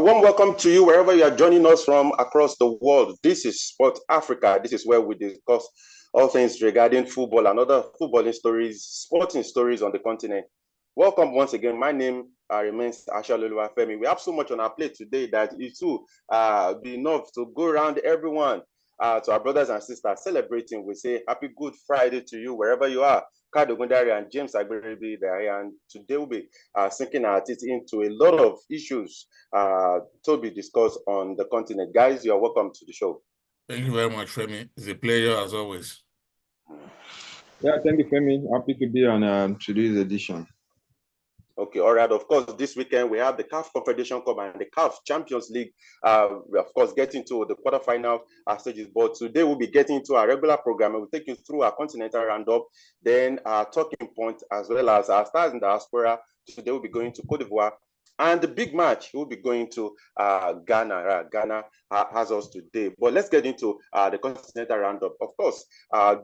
A warm welcome to you wherever you are joining us from across the world. This is Sport Africa. This is where we discuss all things regarding football and other footballing stories, sporting stories on the continent. Welcome once again. My name remains Ashalolu Femi. We have so much on our plate today that it will be enough to go around everyone, to our brothers and sisters celebrating. We say Happy Good Friday to you wherever you are. Kado Gundari and James Agberebi there, and today we'll be sinking our teeth into a lot of issues to be discussed on the continent. Guys, you are welcome to the show. Thank you very much, Femi. It's a pleasure as always. Yeah, thank you, Femi. Happy to be on today's edition. Okay, all right. Of course, this weekend we have the CAF Confederation Cup and the CAF Champions League. We of course, getting to the quarterfinal stages. But today we'll be getting to our regular program and we'll take you through our continental roundup, then our talking point, as well as our stars in the diaspora. Today we'll be going to Cote d'Ivoire. And the big match, we'll be going to Ghana. Ghana has us today. But let's get into the continental roundup. Of course,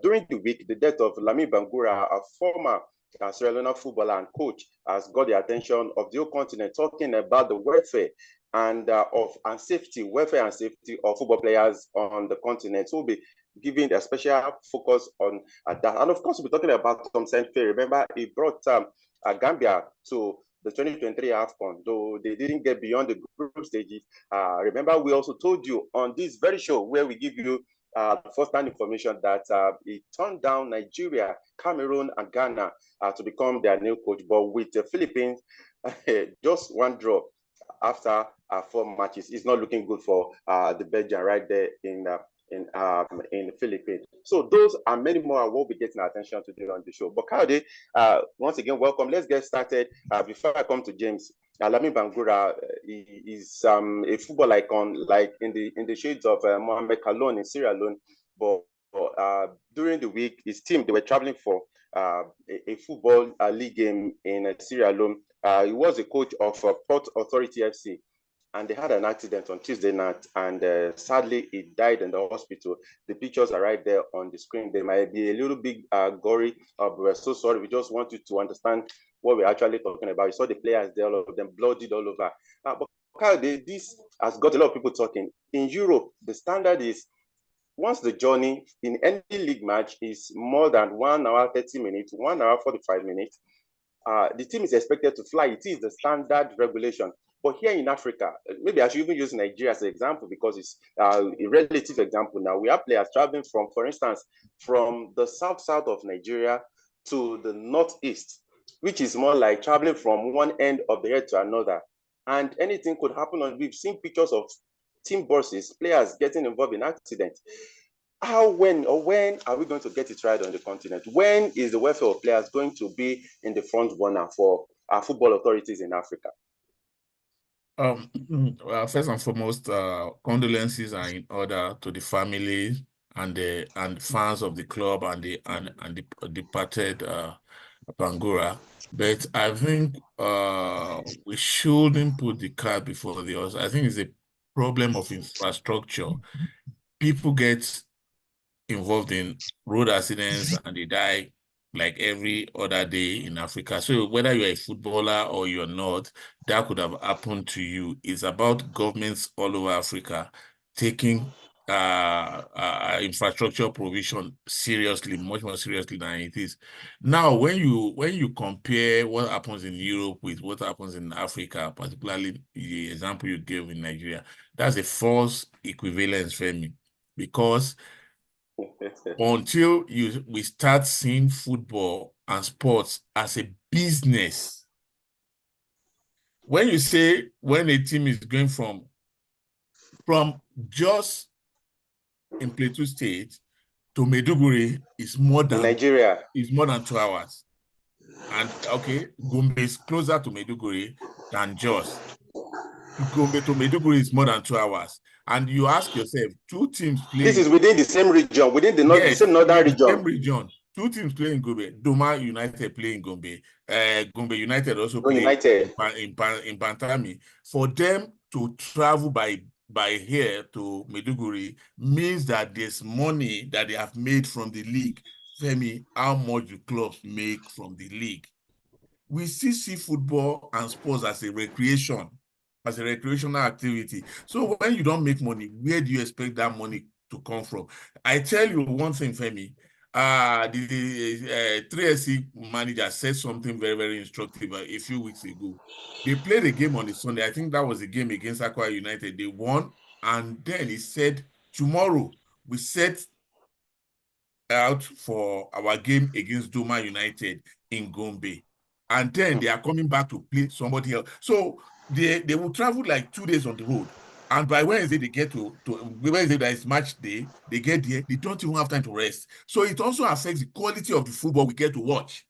during the week, the death of Lami Bangura, a former Sierra Leone footballer and coach, has got the attention of the whole continent, talking about the welfare and safety of football players on the continent. So we'll be giving a special focus on that. And of course, we'll be talking about Tom Saintfiet. Remember, he brought Gambia to the 2023 AFCON, though they didn't get beyond the group stages. Remember, we also told you on this very show where we give you first-hand information that he turned down Nigeria, Cameroon, and Ghana to become their new coach. But with the Philippines, just one draw after 4 matches, it's not looking good for the Belgian right there in the Philippines. So those and many more I will be getting attention today on the show. But Kayode, once again, welcome. Let's get started. Before I come to James, Lami Bangura is a football icon, like in the shades of Mohamed Kalon in Sierra Leone. But during the week, his team, they were traveling for a football league game in Sierra Leone. He was a coach of Port Authority FC. And they had an accident on Tuesday night, and sadly, he died in the hospital. The pictures are right there on the screen. They might be a little bit gory, but we're so sorry. We just want you to understand what we're actually talking about. You saw the players there, all of them bloodied all over. But this has got a lot of people talking. In Europe, the standard is once the journey in any league match is more than 1 hour, 30 minutes, 1 hour, 45 minutes, the team is expected to fly. It is the standard regulation. But here in Africa, maybe I should even use Nigeria as an example because it's a relative example now. We have players traveling from, for instance, from the south of Nigeria to the northeast, which is more like traveling from one end of the earth to another. And anything could happen. We've seen pictures of team buses, players getting involved in accidents. When are we going to get it right on the continent? When is the welfare of players going to be in the front runner for our football authorities in Africa? Well, first and foremost, condolences are in order to the family and fans of the club and the departed Bangura. But I think we shouldn't put the cart before the horse. I think it's a problem of infrastructure. People get involved in road accidents and they die like every other day in Africa. So whether you're a footballer or you're not, that could have happened to you. It's about governments all over Africa taking infrastructure provision seriously, much more seriously than it is. Now, when you compare what happens in Europe with what happens in Africa, particularly the example you gave in Nigeria, that's a false equivalence for me, because until we start seeing football and sports as a business, when you say when a team is going from Jos in Plateau State to Maiduguri is more than Nigeria, is more than 2 hours, and okay, Gombe is closer to Maiduguri than Jos. Gombe to Maiduguri is more than 2 hours. And you ask yourself, two teams playing. This is within the same region, within the same northern region. Same region. Two teams playing in Gombe. Doma United playing Gombe. Gombe United also play in Pantami. For them to travel by here to Maiduguri means that there's money that they have made from the league. Femi, how much do clubs make from the league? We still see football and sports as a recreation. as a recreational activity. So when you don't make money, where do you expect that money to come from? I tell you one thing, Femi. The 3SC manager said something very, very instructive a few weeks ago. They played a game on a Sunday. I think that was a game against Aqua United. They won. And then he said, tomorrow we set out for our game against Doma United in Gombe. And then they are coming back to play somebody else. So they will travel like 2 days on the road. And by Wednesday, they get to Wednesday, that is match day, they get there, they don't even have time to rest. So it also affects the quality of the football we get to watch.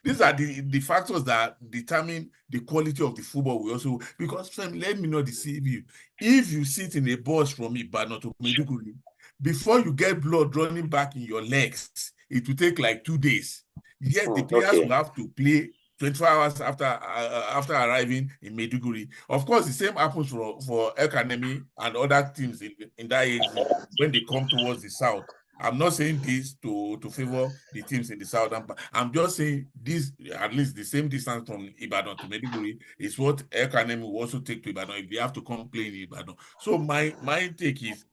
These are the factors that determine the quality of the football we also, because let me not deceive you. If you sit in a bus from Ibadan to Maiduguri, before you get blood running back in your legs, it will take like 2 days. Yet the players will have to play 24 hours after arriving in Maiduguri. Of course, the same happens for Academy and other teams in that age when they come towards the south. I'm not saying this to favor the teams in the south. I'm just saying this, at least the same distance from Ibadan to Maiduguri is what Academy will also take to Ibadan if they have to come play in Ibadan. So my take is,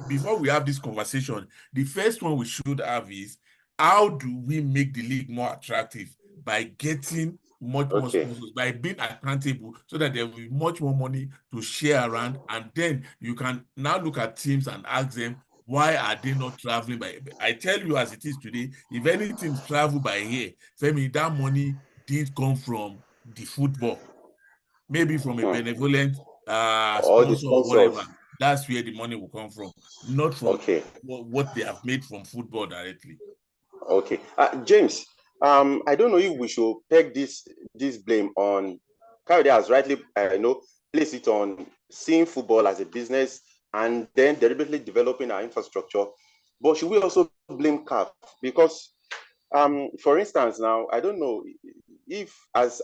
before we have this conversation, the first one we should have is, how do we make the league more attractive? By getting much more sponsors, by being accountable, so that there will be much more money to share around. And then you can now look at teams and ask them, why are they not traveling by? I tell you as it is today, if any teams travel by here, Femi, that money didn't come from the football. Maybe from a benevolent sponsor or whatever. That's where the money will come from, not from what they have made from football directly. Okay. James, I don't know if we should peg this blame on, Kayode has rightly place it on seeing football as a business and then deliberately developing our infrastructure. But should we also blame CAF? Because, for instance, now, I don't know if as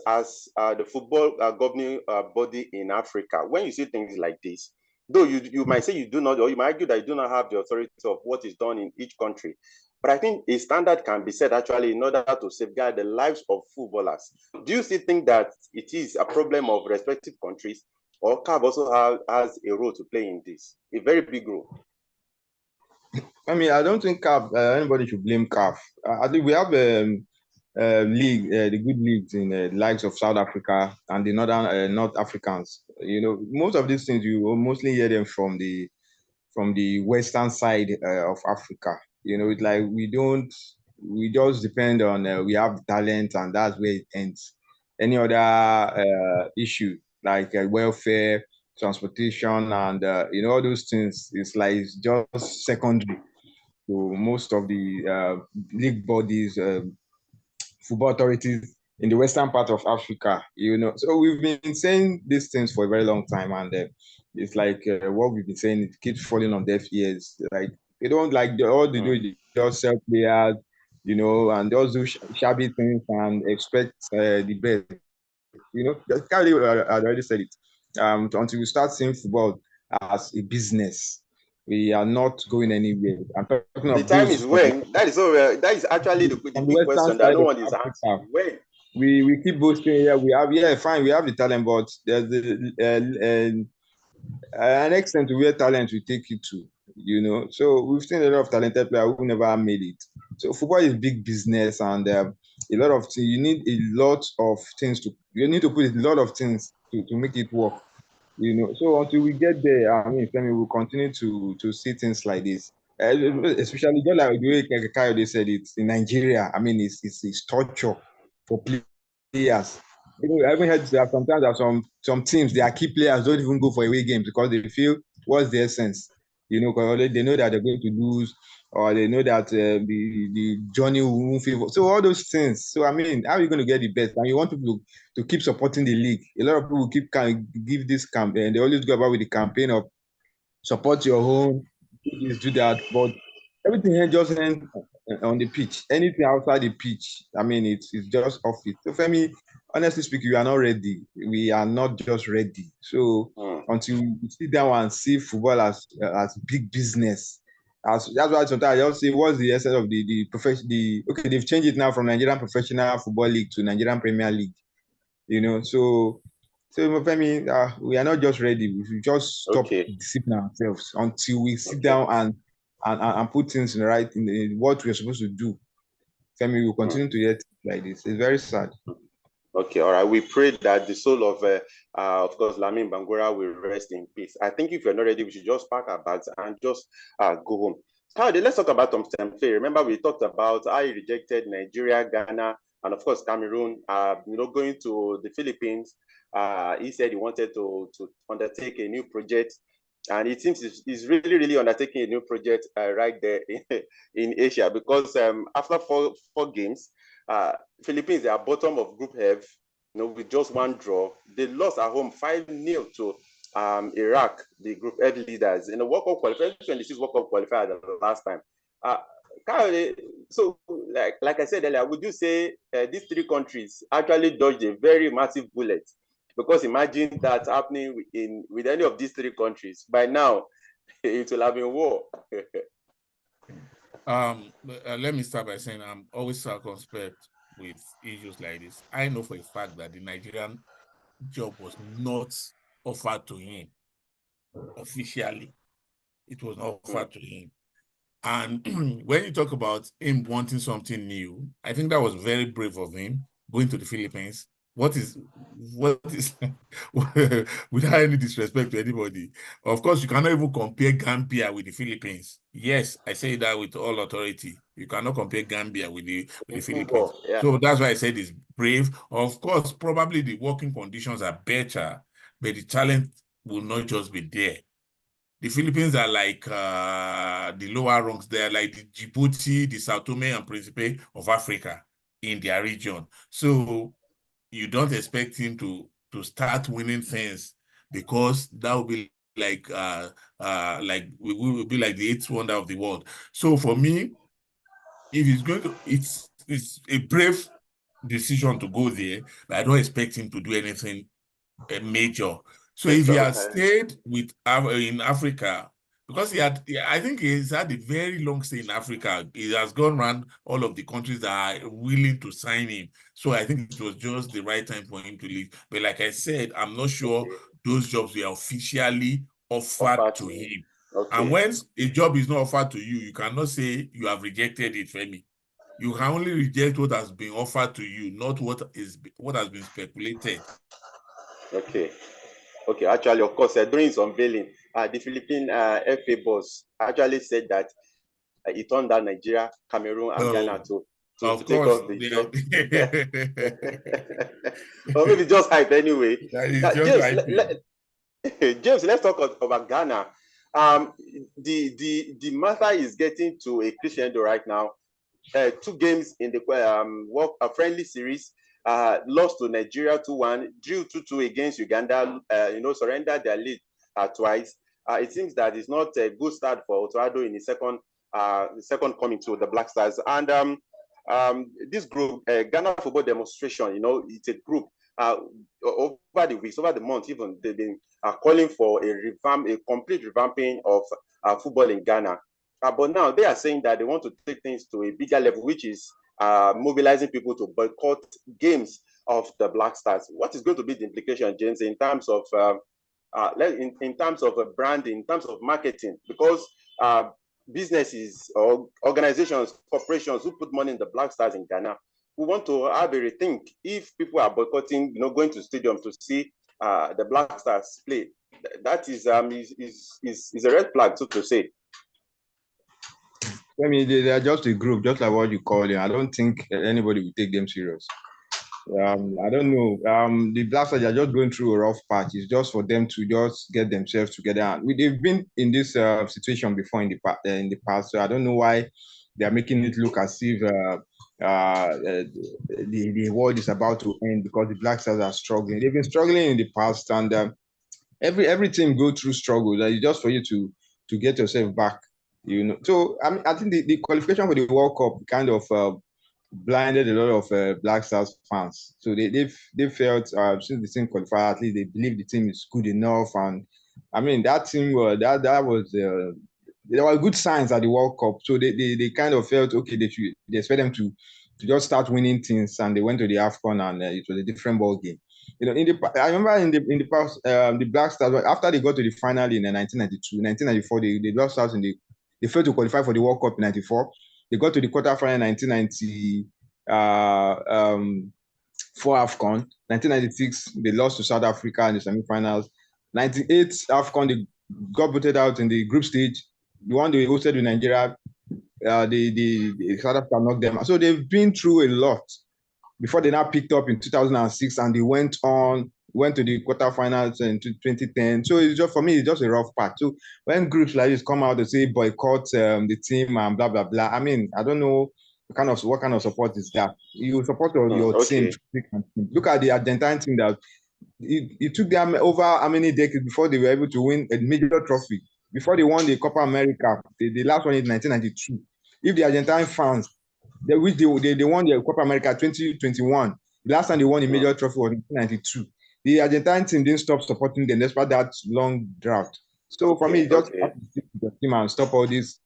the football governing body in Africa, when you see things like this, though you might say you do not, or you might argue that you do not have the authority of what is done in each country, but I think a standard can be set actually in order to safeguard the lives of footballers. Do you still think that it is a problem of respective countries, or CAF also has a role to play in this, a very big role? I mean, I don't think CAF, anybody should blame CAF. I think we have league, the good leagues in the likes of South Africa and the North Africans. Most of these things you will mostly hear them from the western side of Africa. It's like we just depend on, we have talent and that's where it ends. Any other issue like welfare, transportation, and all those things, it's like it's just secondary to most of the league bodies, football authorities in the western part of Africa. So we've been saying these things for a very long time, and it's like what we've been saying, it keeps falling on deaf ears. Like they don't like all they do is just sell players, and just do shabby things and expect the best. I already said it. Until we start seeing football as a business, we are not going anywhere. I'm talking the time is when. That is actually the big question that no one is asking. When? We keep boasting, we have the talent, but there's an extent to where talent will take you to, So we've seen a lot of talented players who never made it. So football is big business, and a lot of things. You need to put a lot of things to make it work. So until we get there, I mean, we'll continue to see things like this. Especially just like the way Kayode said it in Nigeria. I mean, it's torture for players. I haven't heard that sometimes that some teams, their key players don't even go for away games because they feel, what's the essence? Because they know that they're going to lose, or they know that the journey won't favor. So all those things. So I mean, how are you going to get the best? And you want people to keep supporting the league. A lot of people give this campaign. They always go about with the campaign of support your home, do that. But everything here just ends on the pitch. Anything outside the pitch, I mean, it's just off it. So for me, honestly speaking, we are not ready. We are not just ready. So until we sit down and see football as big business, that's why sometimes I just say, what's the essence of the profession? Okay, they've changed it now from Nigerian Professional Football League to Nigerian Premier League. So So, Femi, we are not just ready. We should just stop deceiving ourselves until we sit down and put things in what we're supposed to do. Femi, we will continue to hear things like this. It's very sad. Okay, all right. We pray that the soul of course, Lamin Bangura will rest in peace. I think if you're not ready, we should just pack our bags and just go home. Kayode, let's talk about Tom Stemfe. Remember, we talked about how he rejected Nigeria, Ghana, and of course Cameroon. Going to the Philippines. He said he wanted to undertake a new project, and it seems he's really undertaking a new project right there in Asia, because after four games, Philippines, they are bottom of Group F, with just one draw. They lost at home 5-0 to Iraq, the Group F leaders, in the World Cup qualifier, 26 World Cup qualifier the last time. So, like I said earlier, would you say these three countries actually dodged a very massive bullet? Because imagine that happening with any of these three countries. By now, it will have been war. Let me start by saying I'm always circumspect with issues like this. I know for a fact that the Nigerian job was not offered to him officially. It was not offered to him. And when you talk about him wanting something new, I think that was very brave of him, going to the Philippines. What is without any disrespect to anybody, of course, you cannot even compare Gambia with the Philippines. Yes, I say that with all authority. You cannot compare Gambia with the Philippines. Yeah. So that's why I said it's brave. Of course, probably the working conditions are better, but the talent will not just be there. The Philippines are like the lower rungs. They are like the Djibouti, the Sao Tome and Principe of Africa in their region. So you don't expect him to start winning things, because that will be like we will be like the eighth wonder of the world. So for me, if he's going to, it's a brave decision to go there, but I don't expect him to do anything major. So if he had stayed in Africa, because I think he's had a very long stay in Africa. He has gone around all of the countries that are willing to sign him. So I think it was just the right time for him to leave. But like I said, I'm not sure those jobs were officially offered to him. And when a job is not offered to you, you cannot say you have rejected it, Femi. You can only reject what has been offered to you, not what has been speculated. Okay, actually, of course, during his unveiling, the Philippine FA boss actually said that he turned down Nigeria, Cameroon, and Ghana to take off the job. Or maybe just hype anyway. James, let's talk about Ghana. The matter is getting to a crescendo right now. 2 games in the friendly series. Lost to Nigeria 2-1, drew 2-2 against Uganda, surrendered their lead twice. It seems that it's not a good start for Otoado in the second coming to the Black Stars. And this group, Ghana Football Demonstration, it's a group over the weeks, over the month, even they've been calling for a complete revamping of football in Ghana. But now they are saying that they want to take things to a bigger level, which is mobilizing people to boycott games of the Black Stars. What is going to be the implication, James, in terms of in terms of branding, in terms of marketing? Because businesses or organizations, corporations who put money in the Black Stars in Ghana, we want to have a rethink. If people are boycotting, going to stadiums to see the Black Stars play, that is a red flag, so to say. I mean, they are just a group, just like what you call it. I don't think anybody will take them serious. I don't know. The Black Stars are just going through a rough patch. It's just for them to just get themselves together. And they've been in this situation before in the past. So I don't know why they are making it look as if the world is about to end because the Black Stars are struggling. They've been struggling in the past, and every team go through struggles. It's just for you to get yourself back. So I think the qualification for the World Cup kind of blinded a lot of Black Stars fans. So they felt since the team qualified, at least they believe the team is good enough. And I mean that team that was there were good signs at the World Cup. So they kind of felt okay. They expect them to just start winning things, and they went to the AFCON, and it was a different ball game. You know, I remember in the past, the Black Stars, after they got to the final in 1992, 1994, they lost out they failed to qualify for the World Cup in 94. They got to the quarterfinal in 1990. For AFCON. 1996, they lost to South Africa in the semifinals. 98 AFCON, they got booted out in the group stage. The one they hosted with Nigeria, the South Africa knocked them. So they've been through a lot before they now picked up in 2006, and they went to the quarterfinals in 2010. So it's just, for me, it's just a rough patch. So when groups like this come out to say boycott the team and blah blah blah, I mean, I don't know what kind of support is that. You support your team. Look at the Argentine team that it took them over how many decades before they were able to win a major trophy. Before they won the Copa America, the last one in 1992. If the Argentine fans, they won the Copa America 2021. The last time they won a major trophy was in 1992. The Argentine team didn't stop supporting them despite that long drought. So for me, just have to stick to the team and stop all this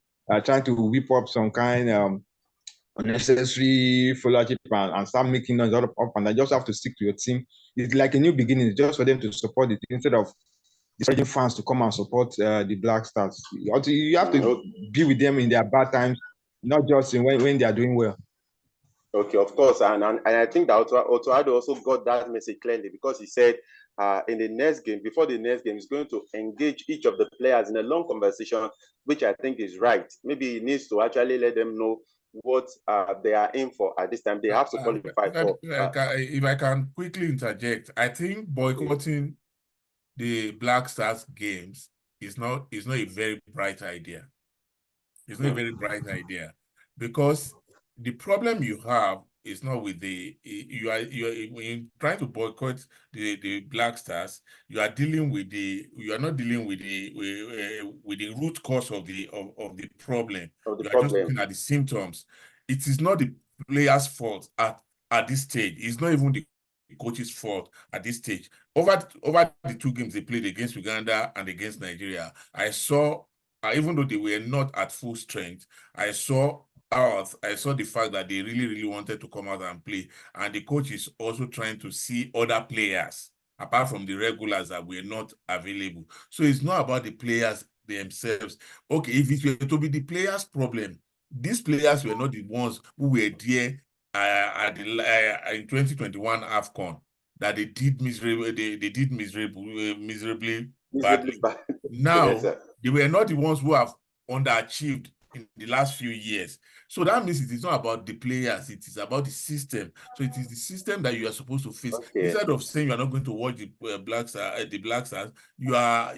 trying to whip up some kind of unnecessary followership and start making noise up and I just have to stick to your team. It's like a new beginning, just for them to support it instead of discouraging fans to come and support the Black Stars. You have to be with them in their bad times, not just when they are doing well. Okay, of course, and I think that Otoado also got that message clearly, because he said in the next game, before the next game, he's going to engage each of the players in a long conversation, which I think is right. Maybe he needs to actually let them know what they are in for at this time. They have to qualify for. If I can quickly interject, I think boycotting the Black Stars games is not a very bright idea. It's not a very bright idea, because the problem you have is not with you are when you're trying to boycott the Black Stars, you are not dealing with the root cause of the problem. You are just looking at the symptoms. It is not the players' fault at this stage. It's not even the coach's fault at this stage. Over the two games they played against Uganda and against Nigeria, I saw, even though they were not at full strength, I saw the fact that they really, really wanted to come out and play. And the coach is also trying to see other players, apart from the regulars that were not available. So it's not about the players themselves. Okay, if it were to be the players' problem, these players were not the ones who were there in 2021 AFCON, that they did miserably badly. Now, yes, they were not the ones who have underachieved in the last few years. So that means it is not about the players, it is about the system. So it is the system that you are supposed to face. Instead of saying you are not going to watch the Black Stars, you are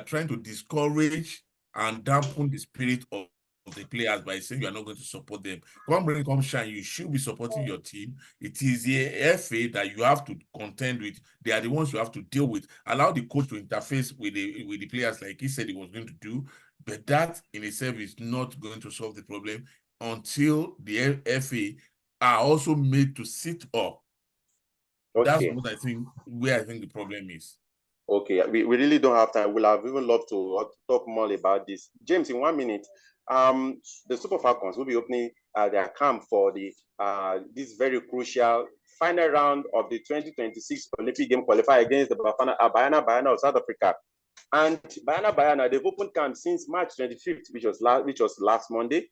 trying to discourage and dampen the spirit of the players by saying you are not going to support them. Come rain, come shine, you should be supporting your team. It is the FA that you have to contend with. They are the ones you have to deal with. Allow the coach to interface with the players like he said he was going to do, but that in itself is not going to solve the problem until the FA are also made to sit up. That's what I think, where I think the problem is. Okay, we really don't have time. We'll have even loved to talk more about this. James, in 1 minute, the Super Falcons will be opening their camp for the this very crucial final round of the 2026 Olympic game qualifier against the Bafana of South Africa. And Bafana, they've opened camp since March 25th, which was last Monday.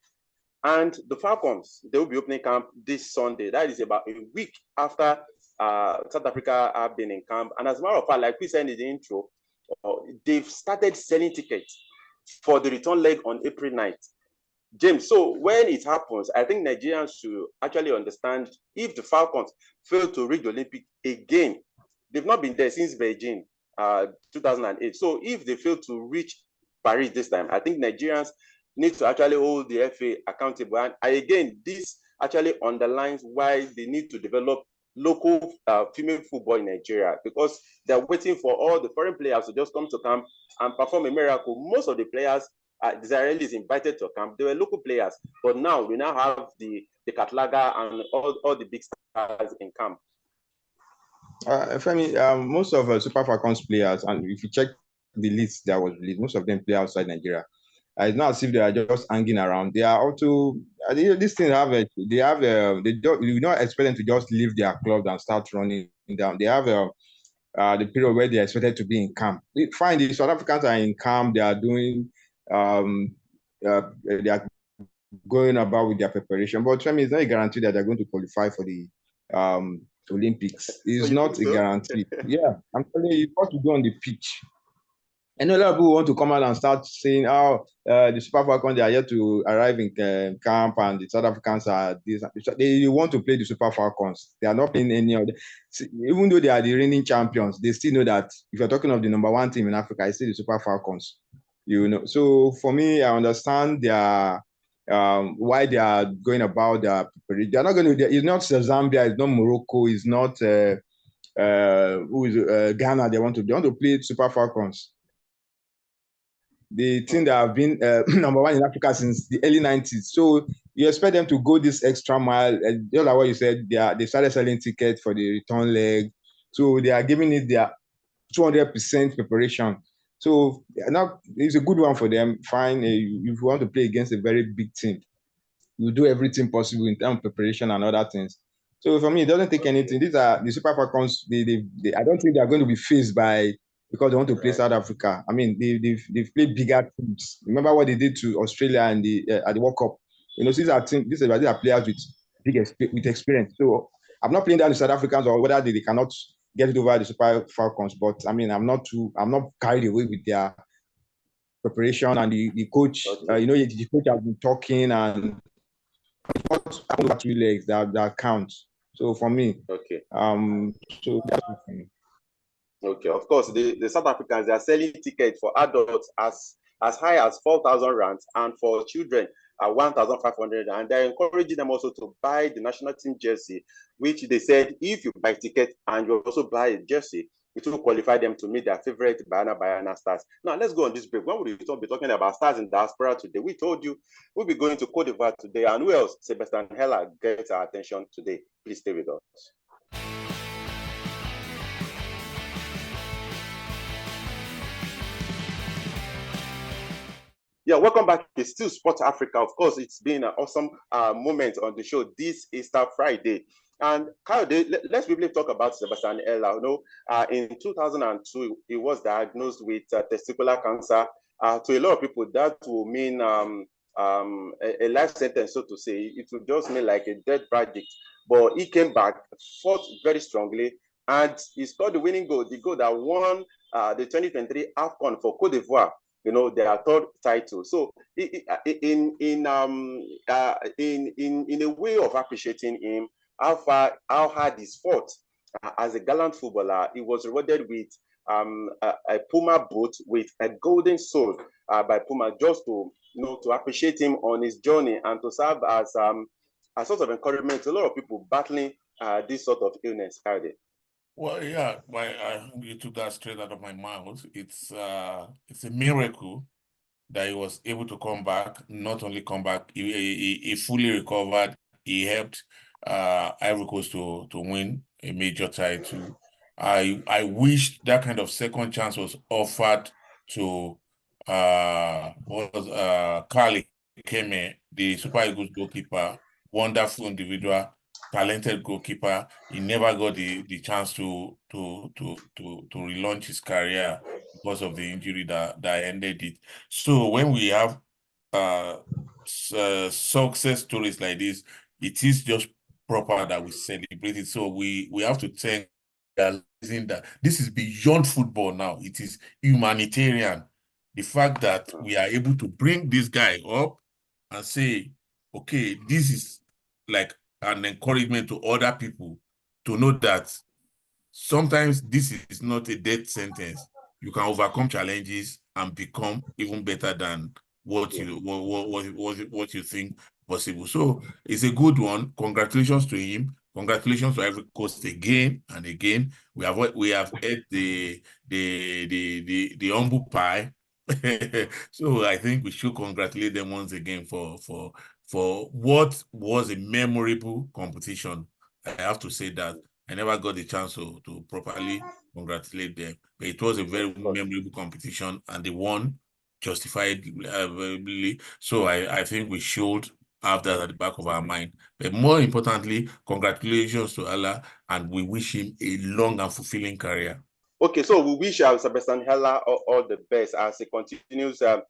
And the Falcons, they will be opening camp this Sunday. That is about a week after South Africa have been in camp. And as a matter of fact, like we said in the intro, they've started selling tickets for the return leg on April 9th. James, so when it happens, I think Nigerians should actually understand, if the Falcons fail to reach the Olympic again, they've not been there since Beijing 2008. So if they fail to reach Paris this time, I think Nigerians need to actually hold the FA accountable. And again, this actually underlines why they need to develop local female football in Nigeria, because they're waiting for all the foreign players to just come to camp and perform a miracle. Most of the players, the Israelis invited to camp, they were local players, but now we now have the Katlaga and all the big stars in camp. Femi, most of Super Falcons players, and if you check the list that was released, most of them play outside Nigeria. It's not as if they are just hanging around. They are also, these things have, you not expect them to just leave their club and start running down. They have the period where they are expected to be in camp. We find the South Africans are in camp. They are doing they are going about with their preparation. But for me, it's not a guarantee that they're going to qualify for the Olympics. It's not a guarantee. Yeah, I'm telling you, what to do on the pitch. I know a lot of people want to come out and start saying, "Oh, the Super Falcons, they are yet to arrive in camp, and the South Africans are this." They want to play the Super Falcons. They are not playing any of them. Even though they are the reigning champions, they still know that if you're talking of the number one team in Africa, it's still the Super Falcons. You know, so for me, I understand their why they are going about their preparation. They're not going to. It's not Zambia. It's not Morocco. It's not Ghana. They want to play Super Falcons. The team that have been number one in Africa since the early 90s. So you expect them to go this extra mile. Just like what you said, they started selling tickets for the return leg. So they are giving it their 200% preparation. So now it's a good one for them. Fine. If you want to play against a very big team, you do everything possible in terms of preparation and other things. So for me, it doesn't take anything. These are the Super Falcons. I don't think they are going to be faced by because they want to play South Africa. I mean, they've played bigger teams. Remember what they did to Australia and at the World Cup. You know, these are players with experience. So I'm not playing down the South Africans or whether they cannot get it over the Super Falcons. But I mean, I'm not carried away with their preparation and the coach. You know, the coach has been talking and what happened over 2 legs that counts. So for me, so that's for me. Okay, of course, the South Africans, they are selling tickets for adults as high as 4,000 rands and for children 1,500, and they're encouraging them also to buy the national team jersey, which they said if you buy ticket and you also buy a jersey, it will qualify them to meet their favorite Bayana stars. Now, let's go on this break. When we return, be talking about stars in diaspora today. We told you we'll be going to Cote d'Ivoire today, and who else? Sebastian Heller gets our attention today. Please stay with us. Yeah, welcome back. It's still Sport Africa. Of course, it's been an awesome moment on the show this Easter Friday. And Kyle, let's briefly talk about Sebastian Heller. You know, in 2002, he was diagnosed with testicular cancer. To a lot of people, that will mean a life sentence, so to say. It will just mean like a death verdict. But he came back, fought very strongly, and he scored the winning goal, the goal that won the 2023 AFCON for Cote d'Ivoire. You know, their third title. So, in a way of appreciating him, how hard he's fought as a gallant footballer, he was rewarded with a Puma boot with a golden soul by Puma, just to to appreciate him on his journey and to serve as a sort of encouragement to a lot of people battling this sort of illness. Well, yeah, you took that straight out of my mouth. It's a miracle that he was able to come back. Not only come back, he fully recovered. He helped Ivory Coast to win a major title. I wish that kind of second chance was offered to Carly Keme, the Super Eagles goalkeeper, wonderful individual, talented goalkeeper. He never got the chance to relaunch his career because of the injury that ended it. So when we have success stories like this, it is just proper that we celebrate it. So we have to thank that this is beyond football now. It is humanitarian. The fact that we are able to bring this guy up and say, okay, this is like an encouragement to other people to know that sometimes this is not a death sentence. You can overcome challenges and become even better than what you think possible. So it's a good one. Congratulations to him. Congratulations to Ivory Coast again and again. We have ate the humble pie. So I think we should congratulate them once again for what was a memorable competition. I have to say that I never got the chance to properly congratulate them, but it was a very memorable competition and they won justifiably. So I think we should have that at the back of our mind. But more importantly, congratulations to Allah, and we wish him a long and fulfilling career. Okay, so we wish Sebastian Heller all the best as he continues to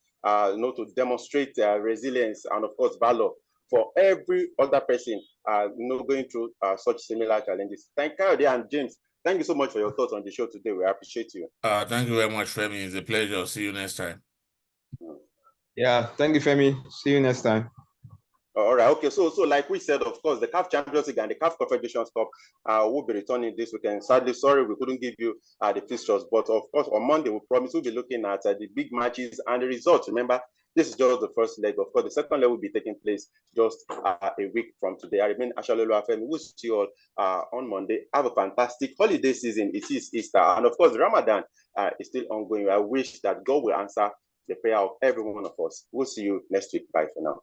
demonstrate resilience and, of course, valor for every other person going through such similar challenges. Thank you, and James. Thank you so much for your thoughts on the show today. We appreciate you. Thank you very much, Femi. It's a pleasure. See you next time. Yeah, thank you, Femi. See you next time. All right. Okay. So like we said, of course, the CAF Champions League and the CAF Confederations Cup will be returning this weekend. Sadly, sorry, we couldn't give you the fixtures, but of course, on Monday, we promise we'll be looking at the big matches and the results. Remember, this is just the first leg. Of course, the second leg will be taking place just a week from today. I remain Ashalolu Afemi. We'll see you all on Monday. Have a fantastic holiday season. It is Easter, and of course, Ramadan is still ongoing. I wish that God will answer the prayer of every one of us. We'll see you next week. Bye for now.